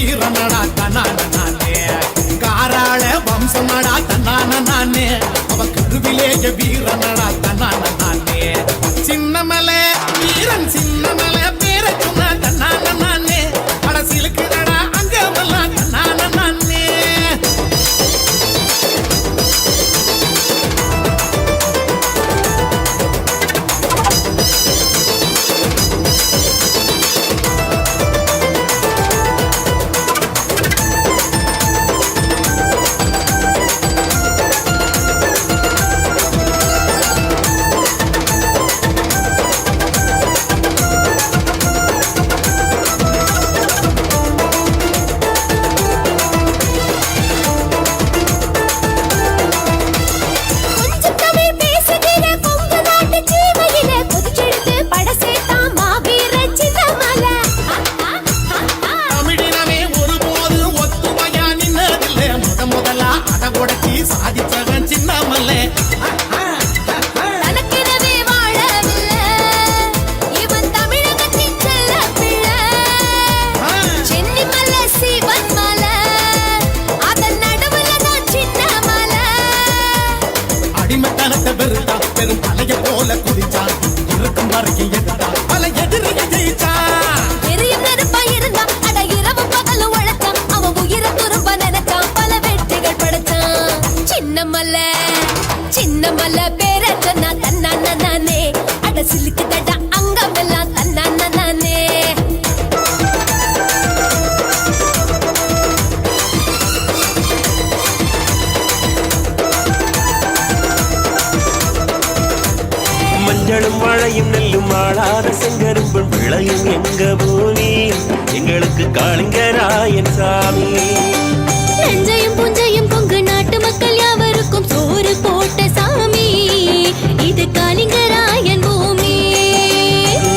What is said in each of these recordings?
வீரனடா தன்னான நானே காராள வம்சமடா தன்னான நானே அவ கருவிலேய வீரனடா தன்னான நானே சின்னமலை வீரன் சின்னமலை பேர சொன்ன தன்னான நானே படசிலுக்குடா அங்கமெல்லாம் தன்னான நானே சாதிச்சவன் சின்னமலை தனக்கெனவே வாழவில்லை இவன் தமிழகத்தின் செல்ல பிள்ளை சென்னிமலை சிவன் மலை அதன் நடுவுல தான் சின்னமலை அடிமத்தனத்தை வெறுத்தா பெரும் பழைய போல குதிச்சான் இருக்கும் வரைக்கும் எதிர்த்தா பல எதிரியை ஜெயிச்சான் எரியும் நெருப்பா இருந்தா அட இரவு பகலும் உழைச்சான் அவன் உயிரை துரும்ப நினைச்சான் பல வெற்றிகள் படைச்சான் சின்னமலை பேர சொன்னா தன்னான நானே அட சிலுக்குதடா அங்கமெல்லாம் தன்னான நானே மஞ்சளும் மழையும் நெல்லும் ஆளாத செங்கரும்பும் விளையும் எங்க பூமி எங்களுக்கு காளிங்கராயன் சாமி நஞ்சையும் புஞ்சையும் கொங்கு நாட்டு மக்கள் யாவருக்கும் சோறு போட்ட சாமி இது காளிங்கராயன் பூமி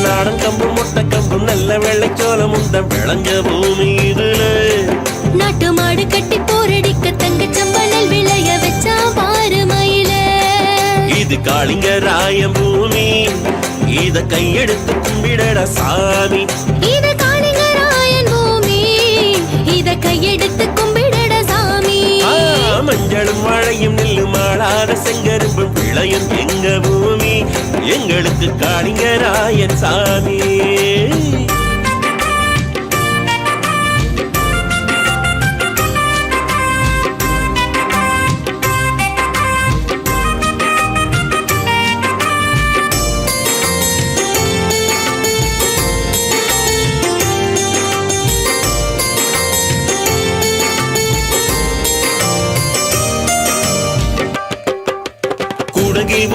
நாடன் கம்பும் முட்டை கம்பும் நல்ல வெள்ளைச்சோளம் உண்ட விளைஞ்ச பூமி இதுல நாட்டு மாடு கட்டி போரடிக்க தங்க சம்பளல் விளைய வச்சா பாரு மயில இது காளிங்கராயன் பூமி இத கையெடுத்து கும்பிடடா சாமி இது காளிங்கராயன் பூமி இத கையெடுத்து கும்பிடடா சாமி மஞ்சளும் மழையும் நெல்லும் ஆளாத செங்கரும்பும் விளையும் எங்க பூமி எங்களுக்கு காளிங்கராயன் சாமி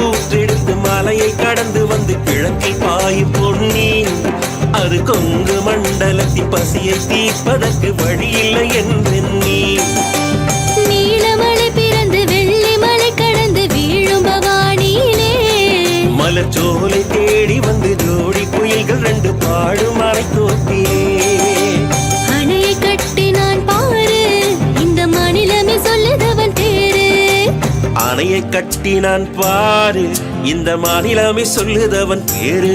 ஊற்றெடுத்து மலையை கடந்து வந்து கிழக்கில் பாயும் பொன்னி அது கொங்கு மண்டலத்தின் பசியை தீர்ப்பதற்கு வழியில்லை என்றெண்ணி நீலமலை பிறந்து வெள்ளிமலை கடந்து வீழும் பவானியிலே மலர்ச்சோலை தேடி வந்து ஜோடி புயல்கள் ரெண்டு பாடும் மலை தோப்பியே அணையை கட்டினான் பாரு இந்த மாநிலமே சொல்லுதவன் தேரு அணையை கட்டினான் பாரு இந்த மாநிலமே சொல்லுதவன் பேரு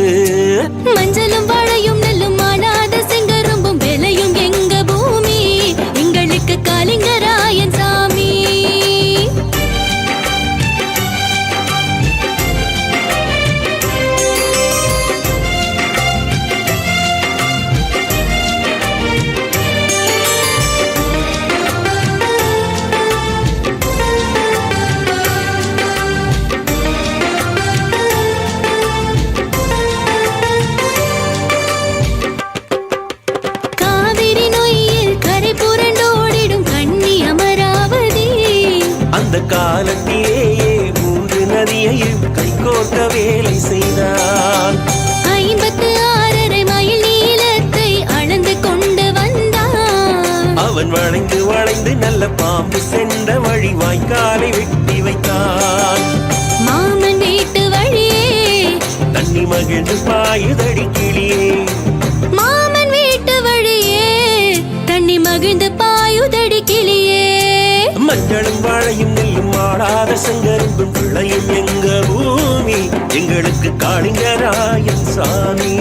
மஞ்சளும் வாழையும் நெல்லும் மானாத செங்கரும்பும் விளையும் எங்க பூமி எங்களுக்கு காளிங்கராயன் சாமி காலத்திலேயே 3 நதியையும் கைகோர்க்க வேலை செய்தான் 56 மைல் நீளத்தை அளந்து கொண்டு வந்தான் அவன் வளைந்து வளைந்து நல்ல பாம்பு சென்ற வழி வாய்க்காலை வெட்டி வைத்தான் மாமன் வீட்டு வழியே தண்ணி மகிழ்ந்து பாயுதடி கிளியே மாமன் வீட்டு வழியே தண்ணி மகிழ்ந்து பாயுதடி கிளியே மஞ்சளும் வாழையும் நெல்லும் ஆடாத செங்கரும்பும் விளையும் எங்க பூமி எங்களுக்கு காளிங்கராயன் சாமி